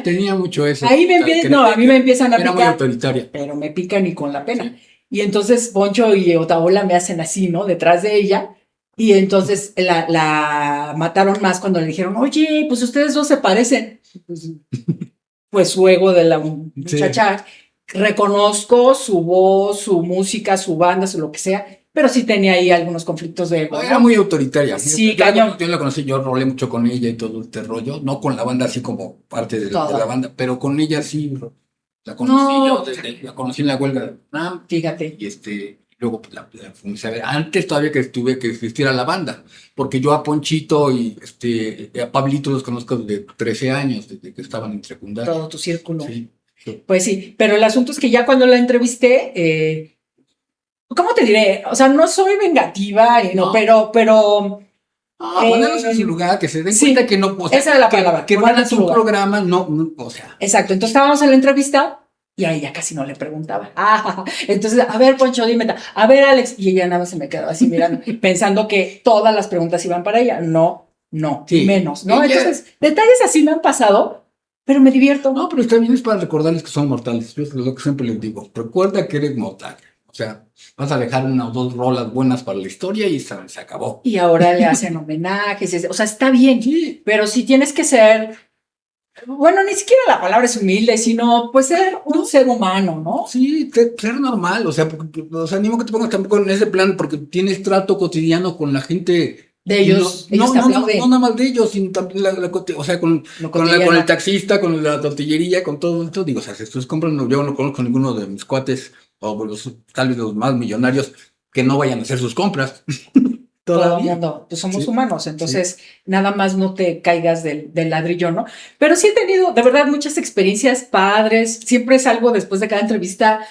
Tenía mucho eso. ahí me empiezan, no, a mí me empiezan a Era muy picar, autoritaria. pero me pican y con la pena. Sí. Y entonces Poncho y Otaola me hacen así, ¿no? Detrás de ella. Y entonces la mataron más cuando le dijeron, oye, pues ustedes dos se parecen. Pues su ego de la muchacha. Reconozco su voz, su música, su banda, su lo que sea, pero sí tenía ahí algunos conflictos de ego, Era ¿no? muy autoritaria. Sí, Yo cañón. yo la conocí, yo rolé mucho con ella y todo este rollo, no con la banda así como parte de la Toda. banda, pero con ella sí la conocí No, la conocí en la huelga de Vietnam fíjate. y luego pues, comencé a ver, antes todavía que tuve que existiera la banda, porque yo a Ponchito y a Pablito los conozco desde 13 años, desde que estaban en secundaria. Todo tu círculo. Sí, sí. Pues sí, pero el asunto es que ya cuando la entrevisté, ¿cómo te diré? O sea, no soy vengativa, y no, No. pero Ponerlos en su lugar, que se den sí, cuenta que no, o sea, esa es la palabra, que van ponerlos a en su tu lugar. programa, no, o sea. Exacto, entonces estábamos en la entrevista y a ella casi no le preguntaba. Entonces, a ver, Poncho, dime, a ver, Alex, y ella nada más se me quedó así mirando, pensando que todas las preguntas iban para ella. No, Sí. menos, ¿no? Ella- Entonces, detalles así me han pasado, pero me divierto. No, pero también es para recordarles que son mortales. Yo es lo que siempre les digo. Recuerda que eres mortal. O sea, vas a dejar una o dos rolas buenas para la historia y se acabó. Y ahora le hacen homenajes, o sea, está bien, Sí, pero si tienes que ser, bueno, ni siquiera la palabra es humilde, sino pues ser un ser humano, ¿no? sí, ser normal. O sea, animo que te pongas tampoco en ese plan porque tienes trato cotidiano con la gente. De Y ellos te aplauden. no nada más de ellos, sino también o sea, Lo con cotidiano. el taxista, con la tortillería, con todo esto. Digo, o sea, si ustedes compran, yo no conozco ninguno de mis cuates, o tal vez los más millonarios, que no vayan a hacer sus compras. Todo el Todavía. mundo, pues somos Sí, humanos, entonces nada más no te caigas del ladrillo, ¿no? Pero sí he tenido, de verdad, muchas experiencias padres, siempre salgo después de cada entrevista,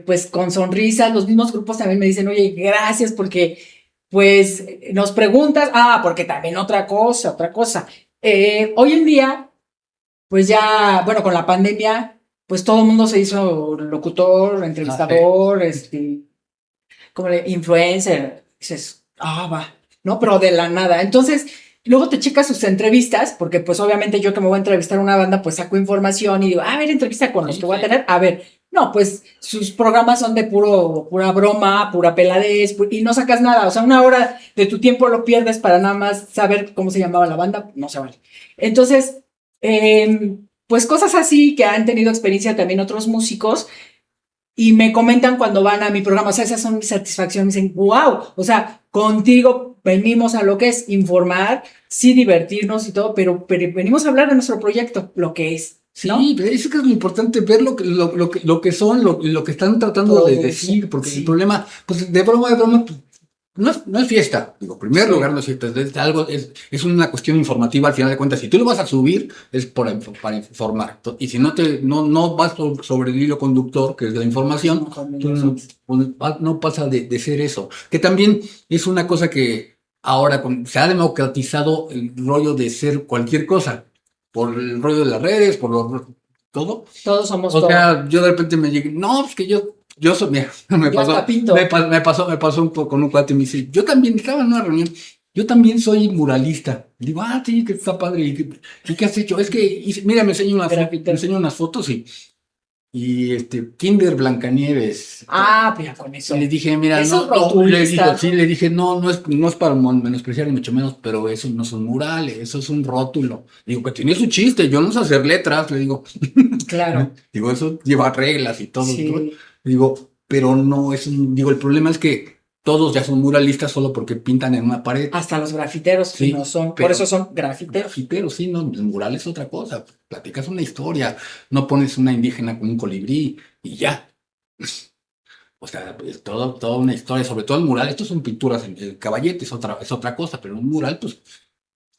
pues con sonrisas, los mismos grupos también me dicen, oye, gracias porque, pues, nos preguntas, porque también otra cosa, hoy en día, pues ya, bueno, con la pandemia, pues todo el mundo se hizo locutor, entrevistador, como influencer, dices, va, ¿no? Pero de la nada. Entonces, luego te checas sus entrevistas, porque pues obviamente yo que me voy a entrevistar a una banda, pues saco información y digo, a ver, entrevista con los que voy a tener, a ver, no, pues sus programas son de pura broma, pura peladez, y no sacas nada, o sea, una hora de tu tiempo lo pierdes para nada más saber cómo se llamaba la banda, no se vale. Entonces, pues cosas así que han tenido experiencia también otros músicos, y me comentan cuando van a mi programa, o sea, esas son mis satisfacciones, me dicen, wow, o sea, contigo venimos a lo que es informar, sí divertirnos y todo, pero venimos a hablar de nuestro proyecto, lo que es, ¿no? sí, eso que es lo importante, ver lo que son, lo que están tratando de decir, porque el problema, pues de broma, pues, no es fiesta. Digo, en primer lugar, no es fiesta, es una cuestión informativa al final de cuentas. Si tú lo vas a subir, es para informar. Y si no vas sobre el hilo conductor, que es la información, no pasa de ser eso. Que también es una cosa que ahora se ha democratizado el rollo de ser cualquier cosa, por el rollo de las redes, todo. Todos somos O todo. sea, yo de repente me llegué, no, pues que yo soy, mira, me pasó un poco con un cuate y me dice, yo también estaba en una reunión, yo también soy muralista. Digo, sí, que está padre. ¿Y qué has hecho? Es que, mira, me enseño unas fotos y Kinder Blancanieves. Pues con eso. Y le dije, mira, Esos le dije, no es para menospreciar ni mucho menos, pero eso no son murales, eso es un rótulo. Digo, que tiene su chiste, yo no sé hacer letras, le digo. Claro. Digo, eso lleva reglas y todo. Sí. Digo, pero no digo, el problema es que todos ya son muralistas solo porque pintan en una pared. Hasta los grafiteros, Sí, no son, por eso son grafiteros. Grafiteros, sí, no, el mural es otra cosa. Platicas una historia, no pones una indígena con un colibrí y ya. O sea, es toda una historia, sobre todo el mural, estos son pinturas, el caballete es otra cosa, pero un mural, pues,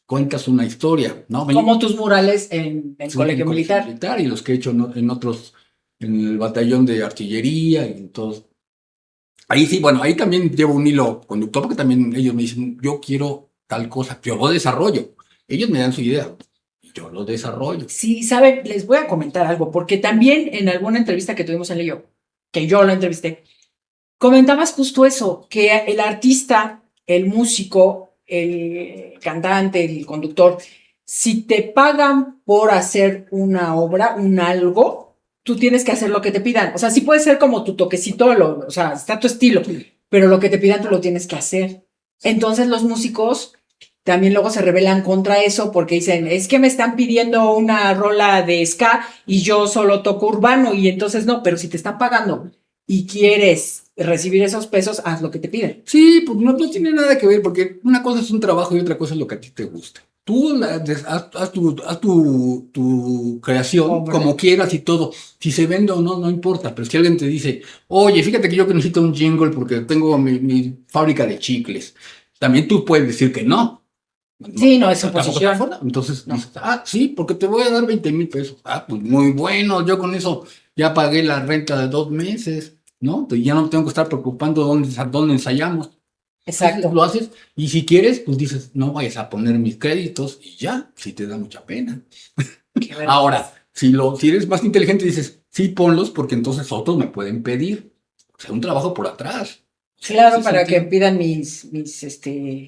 cuentas una historia, ¿no? Como tus murales en Sí, colegio en militar. y los que he hecho en otros, en el batallón de artillería y en todos. Ahí sí, bueno, ahí también llevo un hilo conductor porque también ellos me dicen, yo quiero tal cosa, yo lo desarrollo. Ellos me dan su idea, y yo lo desarrollo. Sí, saben, les voy a comentar algo, porque también en alguna entrevista que tuvimos en Leo, que yo lo entrevisté, comentabas justo eso, que el artista, el músico, el cantante, el conductor, si te pagan por hacer una obra, un algo, tú tienes que hacer lo que te pidan. O sea, sí puede ser como tu toquecito, o sea, está tu estilo, pero lo que te pidan tú lo tienes que hacer. Entonces los músicos también luego se rebelan contra eso porque dicen, es que me están pidiendo una rola de ska y yo solo toco urbano y entonces no, pero si te están pagando y quieres recibir esos pesos, haz lo que te piden. Sí, pues no tiene nada que ver, porque una cosa es un trabajo y otra cosa es lo que a ti te gusta. Tú haz tu creación Hombre. como quieras y todo. Si se vende o no, no importa. Pero si alguien te dice, oye, fíjate que yo que necesito un jingle porque tengo mi fábrica de chicles, también tú puedes decir que no. Sí, no, es Tampoco oposición. está fuera. Entonces No. dices, sí, porque te voy a dar 20,000 pesos. Pues muy bueno, yo con eso ya pagué la renta de 2 meses, ¿no? Entonces ya no tengo que estar preocupando dónde ensayamos. Entonces Exacto. lo haces y si quieres, pues dices, no vayas a poner mis créditos y ya, si te da mucha pena. Qué verdad. Ahora, si eres más inteligente, dices, sí, ponlos porque entonces otros me pueden pedir. O sea, un trabajo por atrás. Claro, Ese para que sentido. pidan mis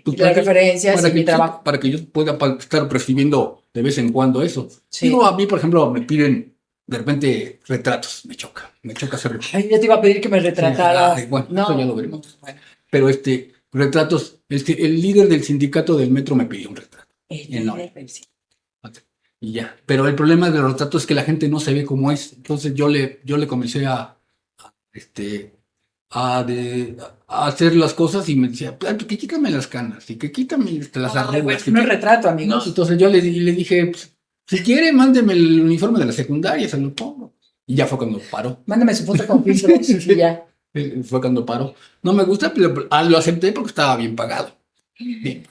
Pues las referencias y mi sí, trabajo. para que yo pueda estar percibiendo de vez en cuando eso. Sí. Digo, a mí, por ejemplo, me piden de repente retratos. Me choca hacer retratos. Ay, yo te iba a pedir que me retratara. Ay, bueno, No. eso ya lo veremos. Bueno, Pero retratos, el líder del sindicato del metro me pidió un retrato. Enorme. sí. Y ya. Pero el problema de los retratos es que la gente no se ve como es. Entonces yo le comencé este, a hacer las cosas y me decía, que quítame las canas y que quítame las arrugas. No es retrato, No, amigos. entonces yo le dije, pues, si quiere, mándeme el uniforme de la secundaria, se lo pongo. Y ya fue cuando paró. Mándame su foto con filtros y ya. Fue cuando paró. No me gusta, pero lo acepté porque estaba bien pagado. Bien.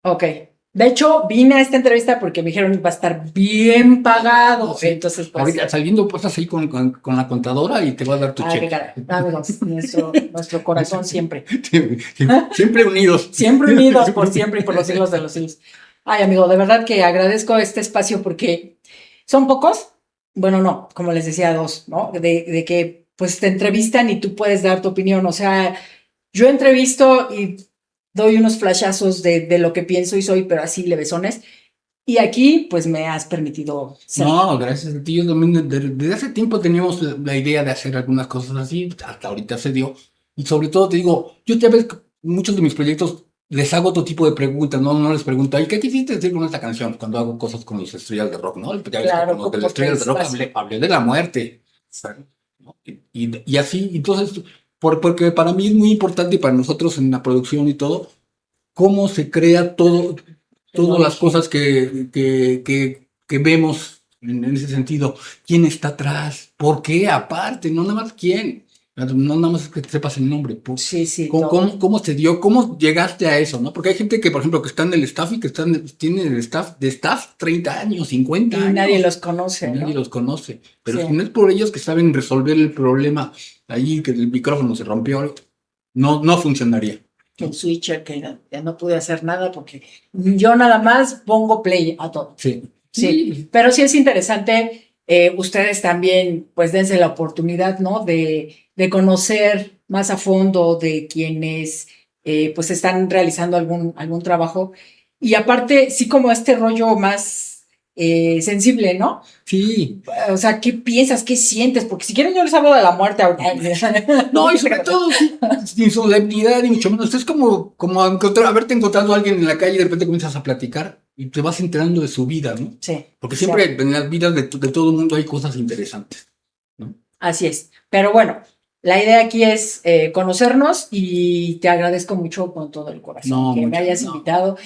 Ok. De hecho, vine a esta entrevista porque me dijeron que va a estar bien pagado. Sí. Entonces, pues. Ahorita saliendo, pasas ahí con la contadora y te va a dar tu cheque. Amigos, nuestro corazón siempre. Siempre unidos. Siempre unidos por siempre y por los siglos de los siglos. Ay, amigo, de verdad que agradezco este espacio porque son pocos. Bueno, no, como les decía, dos, ¿no? De que pues te entrevistan y tú puedes dar tu opinión. O sea, yo entrevisto y doy unos flashazos de lo que pienso y soy, pero así levesones. Y aquí, pues me has permitido ser. No, gracias a ti. Yo también desde hace tiempo teníamos la idea de hacer algunas cosas así. Hasta ahorita se dio. Y sobre todo te digo, yo te ves muchos de mis proyectos les hago otro tipo de preguntas, no les pregunto, ¿y qué quisiste decir con esta canción? Cuando hago cosas con los estrellas de rock, ¿no? Ya ves que Claro, con los de como las estrellas de rock espacio. hablé de la muerte. ¿No? Y así, entonces, porque para mí es muy importante y para nosotros en la producción y todo, cómo se crea todas las cosas que vemos en ese sentido. ¿Quién está atrás? ¿Por qué? Aparte, no nada más quién. No nada más que sepas el nombre. Sí, sí. ¿Cómo se dio? ¿Cómo llegaste a eso? ¿No? Porque hay gente que, por ejemplo, que está en el staff y que tiene el staff 30 años, 50 y años. nadie los conoce. Y nadie ¿no? los conoce. Pero Sí. si no es por ellos que saben resolver el problema allí, que el micrófono se rompió, no funcionaría. El switcher, que ya no pude hacer nada porque yo nada más pongo play a todo. Sí. Sí, pero sí es interesante. Ustedes también, pues dense la oportunidad, ¿no? De conocer más a fondo de quienes, pues están realizando algún trabajo. Y aparte, sí como este rollo más sensible, ¿no? Sí. O sea, ¿qué piensas? ¿Qué sientes? Porque si quieren yo les hablo de la muerte ahorita. No, y sobre todo, sin solemnidad y mucho menos. Es como haberte encontrado a alguien en la calle y de repente comienzas a platicar y te vas enterando de su vida, ¿no? Sí. Porque siempre en las vidas de todo el mundo hay cosas interesantes, ¿no? Así es. Pero bueno, la idea aquí es conocernos y te agradezco mucho con todo el corazón que me hayas invitado.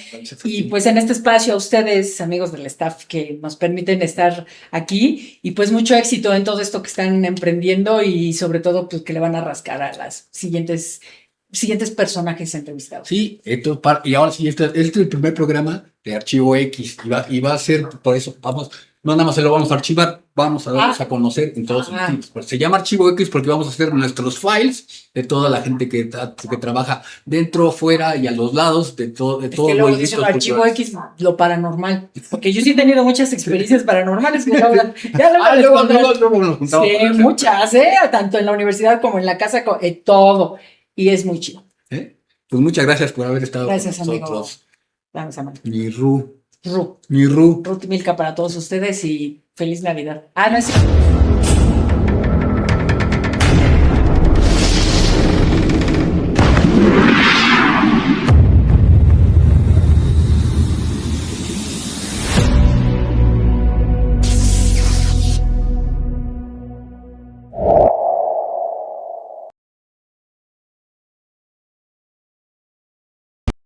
Y pues en este espacio a ustedes, amigos del staff, que nos permiten estar aquí y pues mucho éxito en todo esto que están emprendiendo y sobre todo pues que le van a rascar a las siguientes personajes entrevistados. Sí, y ahora sí, este es el primer programa de Archivo X y va a ser, por eso, no nada más se lo vamos a archivar, vamos a darnos a conocer en todos sentidos. Pues se llama Archivo X porque vamos a hacer nuestros files de toda la gente que trabaja dentro, fuera y a los lados de todo. Es que luego dice Archivo X, lo paranormal, porque yo sí he tenido muchas experiencias paranormales. Luego nos juntamos. Sí, muchas, tanto en la universidad como en la casa, todo. y es muy chido. Pues muchas gracias por haber estado Gracias, con amigo. nosotros. Vamos, amigo. Mi Ru. Ruth Mi Ru. Milka para todos ustedes y feliz Navidad. Ah, no es cierto.